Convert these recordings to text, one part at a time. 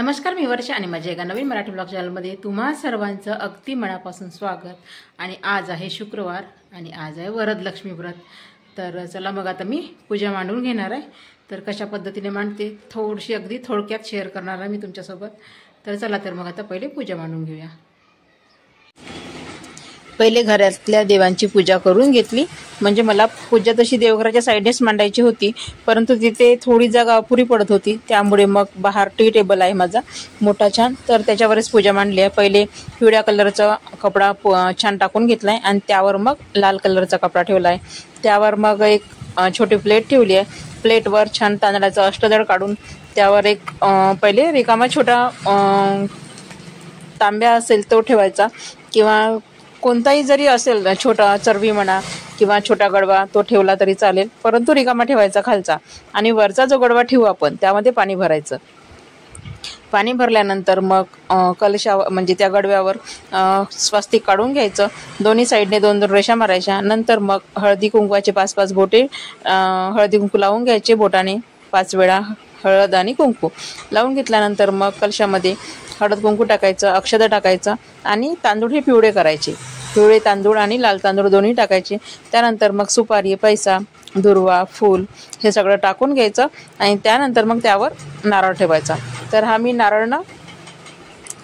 नमस्कार, मी वर्षा आणि माझ्या एका नवीन मराठी ब्लॉग चॅनलमध्ये तुम्हा सर्वांचं अगदी मनापासून स्वागत। आणि आज आहे शुक्रवार आणि आज आहे वरदलक्ष्मी व्रत। तर चला मग आता मी पूजा मांडून घेणार आहे। तर कशा पद्धतीने मांडते थोडीशी अगदी थोडक्यात शेअर करणार आहे मी तुमच्यासोबत। तर चला तर मग आता पहिले पूजा मांडून घेऊया। पहिले घरातल्या देवांची पूजा करून घेतली। म्हणजे मला पूजा तशी देवघराच्या साईडनेच मांडायची होती, परंतु तिथे थोडी जागा अपुरी पडत होती, त्यामुळे मग बाहेर टी टेबल आहे माझा मोठा छान, तर त्याच्यावरच पूजा मांडली आहे। पहिले पिवळ्या कलरचा कपडा छान टाकून घेतलाय आणि त्यावर मग लाल कलरचा कपडा ठेवलाय। त्यावर मग एक छोटी प्लेट ठेवली आहे। प्लेटवर छान तांदळाचा अष्टदळ काढून त्यावर एक पहिले रिकामा छोटा तांब्या असेल तो ठेवायचा, किंवा कोणताही जरी असेल छोटा चरबी म्हणा किंवा छोटा गडवा तो ठेवला तरी चालेल, परंतु रिकामा ठेवायचा खालचा। आणि वरचा जो गडवा ठेवू आपण त्यामध्ये पाणी भरायचं। पाणी भरल्यानंतर मग कलशा म्हणजे त्या गडव्यावर स्वस्तिक काढून घ्यायचं। दोन्ही साईडने 2-2 रेषा मारायच्या। नंतर मग हळदी कुंकवाचे 5-5 बोटे हळदी कुंकू लावून घ्यायचे। बोटाने 5 वेळा हळद आणि कुंकू लावून घेतल्यानंतर मग कलशामध्ये हळद कुंकू टाकायचं, अक्षता टाकायचं आणि तांदूळ हे पिवळे करायचे। पिवळे तांदूळ आणि लाल तांदूळ दोन्ही टाकायचे। त्यानंतर मग सुपारी, पैसा, दुर्वा, फूल हे सगळं टाकून घ्यायचं आणि त्यानंतर मग त्यावर नारळ ठेवायचा। तर हा मी नारळ ना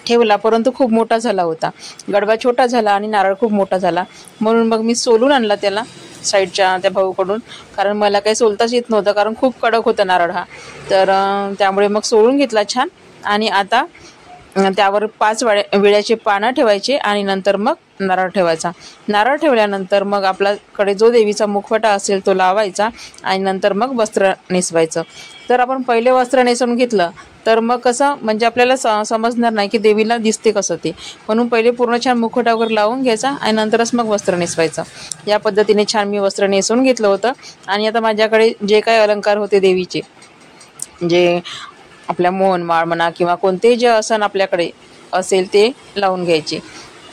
ठेवला, परंतु खूप मोठा झाला होता। गडवा छोटा झाला आणि नारळ खूप मोठा झाला, म्हणून मग मी सोलून आणला त्याला साईडच्या त्या भाऊकडून, कारण मला काही सोलताच येत नव्हतं, कारण खूप कडक होता नारळ हा। तर त्यामुळे मग सोलून घेतला छान। आणि आता त्यावर 5 विड्याचे पानं ठेवायचे आणि नंतर मग नारळ ठेवायचा। नारळ ठेवल्यानंतर मग आपल्याकडे जो देवीचा मुखवटा असेल तो लावायचा आणि नंतर मग वस्त्र नेसवायचं। तर आपण पहिले वस्त्र नेसून घेतलं तर मग कसं म्हणजे आपल्याला समजणार नाही की देवीला दिसते कसं ते, म्हणून पहिले पूर्ण छान मुखवटा वगैरे लावून घ्यायचा आणि नंतरच मग वस्त्र नेसवायचं। या पद्धतीने छान मी वस्त्र नेसून घेतलं होतं। आणि आता माझ्याकडे जे काही अलंकार होते देवीचे, जे आपल्या मोहनमाळ म्हणा किंवा कोणतेही जे आसन आपल्याकडे असेल ते लावून घ्यायचे।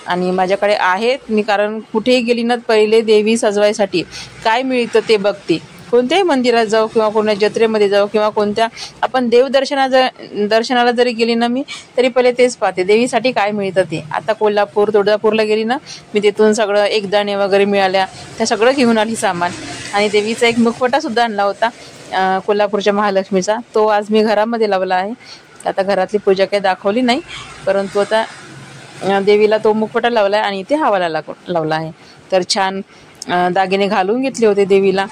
आणि माझ्याकडे आहेत मी, कारण कुठेही गेली ना पहिले देवी सजवायसाठी काय मिळतं ते बघते। कोणत्याही मंदिरात जाऊ किंवा कोणत्या जत्रेमध्ये जाऊ किंवा कोणत्या आपण दर्शनाला जरी गेली ना मी, तरी पहिले तेच पाहते देवीसाठी काय मिळतं ते। आता कोल्हापूर, तुळजापूरला गेली ना मी, तिथून सगळं एकदाणे वगैरे मिळाल्या, त्या सगळं घेऊन आली सामान। आणि देवीचा एक मुखवटा सुद्धा आणला होता कोल्हापूरच्या महालक्ष्मीचा, तो आज मी घरामध्ये लावला आहे। आता घरातली पूजा काही दाखवली नाही, परंतु आता देवीला तो मुखवटा लावला आहे आणि इथे हवाला लावला आहे। तर छान दागिने घालून घेतले होते देवीला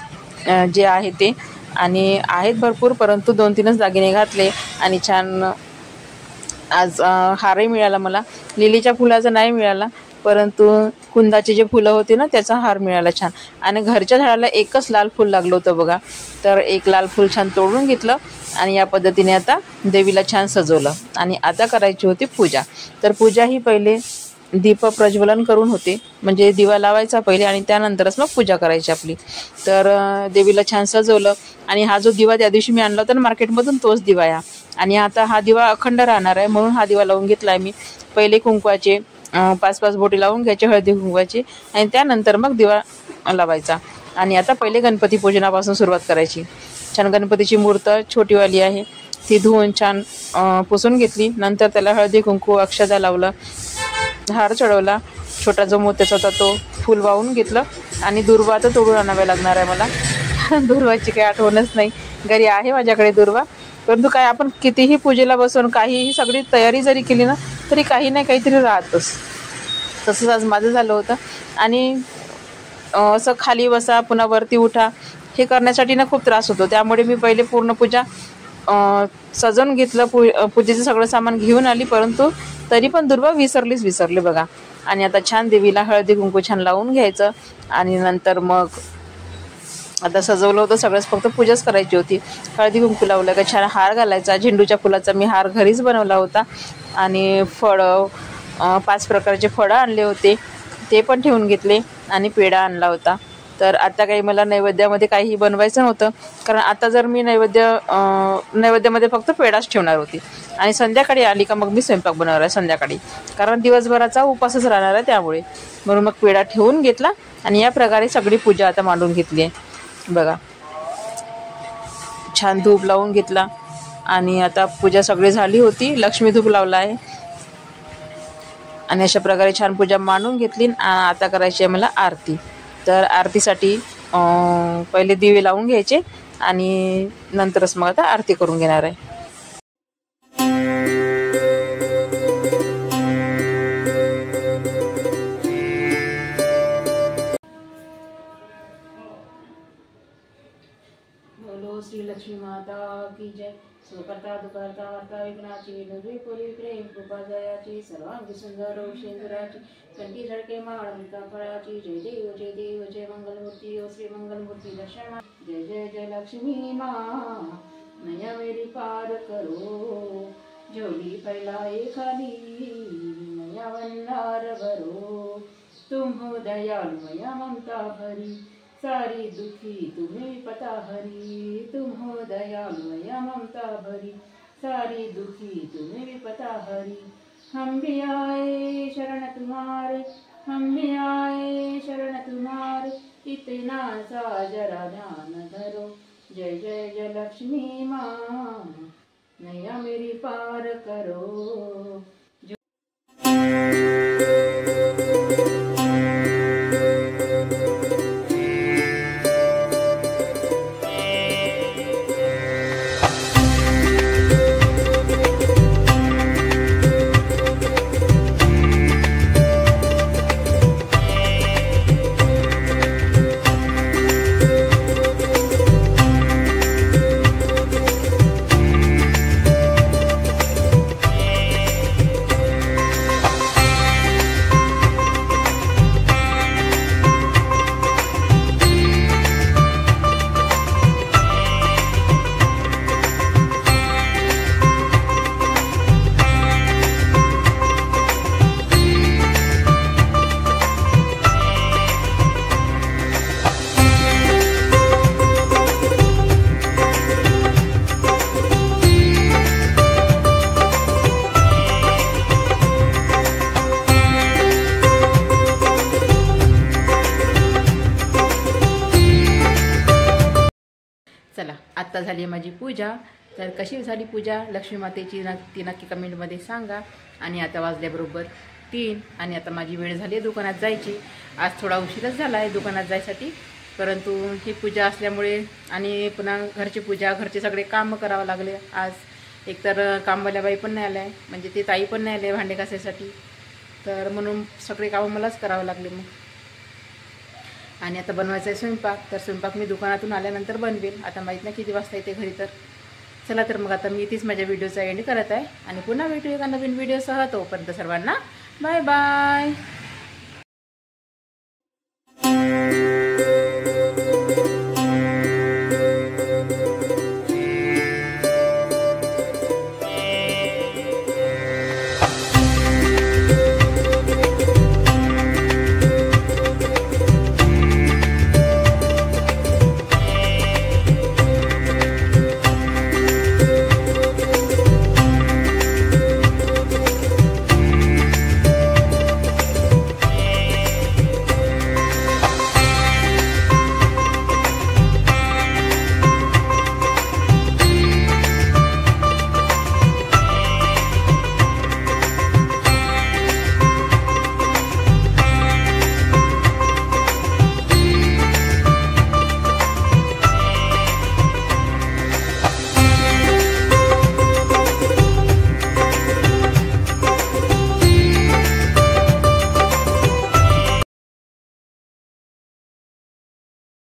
जे आहे ते, आणि आहेत भरपूर, परंतु 2-3च दागिने घातले। आणि छान आज हारही मिळाला मला। लिलीच्या फुलाचा नाही मिळाला, परंतु कुंदाचे जे फुलं होते ना त्याचा हार मिळाला छान। आणि घरच्या झाडाला एकच लाल फूल लागलं होतं बघा, तर एक लाल फूल छान तोडून घेतलं आणि या पद्धतीने आता देवीला छान सजवलं। आणि आता करायची होती पूजा। तर पूजा ही पहिले दीप प्रज्वलन करून होते, म्हणजे दिवा लावायचा पहिले आणि त्यानंतरच मग पूजा करायची आपली। तर देवीला छान सजवलं। आणि हा जो दिवा त्या दिवशी मी आणला होता ना मार्केटमधून, तोच दिवा आहे। आणि आता हा दिवा अखंड राहणार आहे, म्हणून हा दिवा लावून घेतला मी। पहिले कुंकवाचे 5-5 बोटी लावून घ्यायचे हळदी कुंकवाचे आणि त्यानंतर मग दिवा लावायचा। आणि आता पहिले गणपती पूजनापासून सुरुवात करायची। छान गणपतीची मूर्त छोटीवाली आहे, ती धुवून छान पुसून घेतली। नंतर त्याला हळदी कुंकू अक्षता लावलं, हार चढवला, छोटा जो मोत्याचा होता तो फूल वाहून घेतलं। आणि दुर्वा तर तोडून आणावे लागणार आहे मला दुर्वाची काही आठवणच नाही, घरी आहे माझ्याकडे दुर्वा, परंतु काय आपण कितीही पूजेला बसून काहीही सगळी तयारी जरी केली ना तरी काही नाही काहीतरी राहतच। तसंच आज माझं झालं होतं। आणि असं खाली बसा पुन्हा वरती उठा हे करण्यासाठी ना खूप त्रास होतो, त्यामुळे मी पहिले पूर्ण पूजा सजवून घेतलं, पूजेचं सगळं सामान घेऊन आली, परंतु तरी पण दुर्वा विसरली बघा। आणि आता छान देवीला हळदी कुंकू छान लावून घ्यायचं आणि नंतर मग आता सजवलं होतं सगळंच, फक्त पूजाच करायची होती। हळदी कुंकू लावलं का छान हार घालायचा। झेंडूच्या फुलाचा मी हार घरीच बनवला होता। आणि फळं 5 प्रकारचे फळं आणले होते, ते पण ठेवून घेतले आणि पेढा आणला होता। तर आता काही मला नैवेद्यामध्ये काहीही बनवायचं नव्हतं, कारण आता जर मी नैवेद्यामध्ये फक्त पेढाच ठेवणार होती। आणि संध्याकाळी आली का मग मी स्वयंपाक बनवणार आहे संध्याकाळी, कारण दिवसभराचा उपासच राहणार आहे त्यामुळे, म्हणून मग पेढा ठेवून घेतला। आणि या प्रकारे सगळी पूजा आता मांडून घेतली आहे बघा। छान धूप लावून घेतला आणि आता पूजा सगळी झाली होती, लक्ष्मी धूप लावला आहे आणि अशा प्रकारे छान पूजा मांडून घेतली. आता करायची आहे मला आरती. तर आरतीसाठी पहिले दिवे लावून घ्यायचे आणि नंतरच मग आता आरती करून घेणार आहे. बोलो श्री लक्ष्मी माता की जय. सुकर्ता दुकर्ता वार्ता विघ्नाची निर्वी पुरी प्रेम कृपा जयाची सर्वांगी सुंदर शेंदुराची कंठी झळके माळविका फळाची. जय देव जय मंगलमूर्ती ओ श्री मंगलमूर्ती दर्शन. जय जय जय लक्ष्मी माँ नया मेरी पार करो. जोड़ी फैलाए खाली नया वंडार भरो. तुम हो दयालु मया ममता भरी सारी दुखी तुम्हें पता हरी. तुम हो दयालु मया ममता भरी सारी दुखी तुम्हें भी पता हरी. हम भी आए शरण तुम्हारे हम भी आए शरण तुम्हारे इतना सा जरा ध्यान धरो. जय जय जय लक्ष्मी माँ नैया मेरी पार करो. चला, आत्ता झाली आहे माझी पूजा. तर कशी झाली पूजा लक्ष्मी मातेची ती नक्की कमेंटमध्ये सांगा. आणि आता वाजल्याबरोबर 3 आणि आता माझी वेळ झाली आहे दुकानात जायची. आज थोडा उशीरच झाला आहे दुकानात जायसाठी, परंतु ही पूजा असल्यामुळे आणि पुन्हा घरची पूजा घरचे सगळे कामं करावं लागले. आज एकतर कामवाल्या बाई पण नाही आल्या आहे, म्हणजे ती ताई पण नाही आले भांडे घासायसाठी, तर म्हणून सगळे कामं मलाच करावं लागले मग. आणि आता बनवायचा आहे स्वयंपाक. तर स्वयंपाक मी दुकानातून आल्यानंतर बनवेल. आता माहीत नाही किती वाजता येते घरी. तर चला, तर मग आता मी इथेच माझ्या व्हिडिओचा एंड करत आहे आणि पुन्हा भेटू एका नवीन व्हिडिओसह. तोपर्यंत सर्वांना बाय बाय.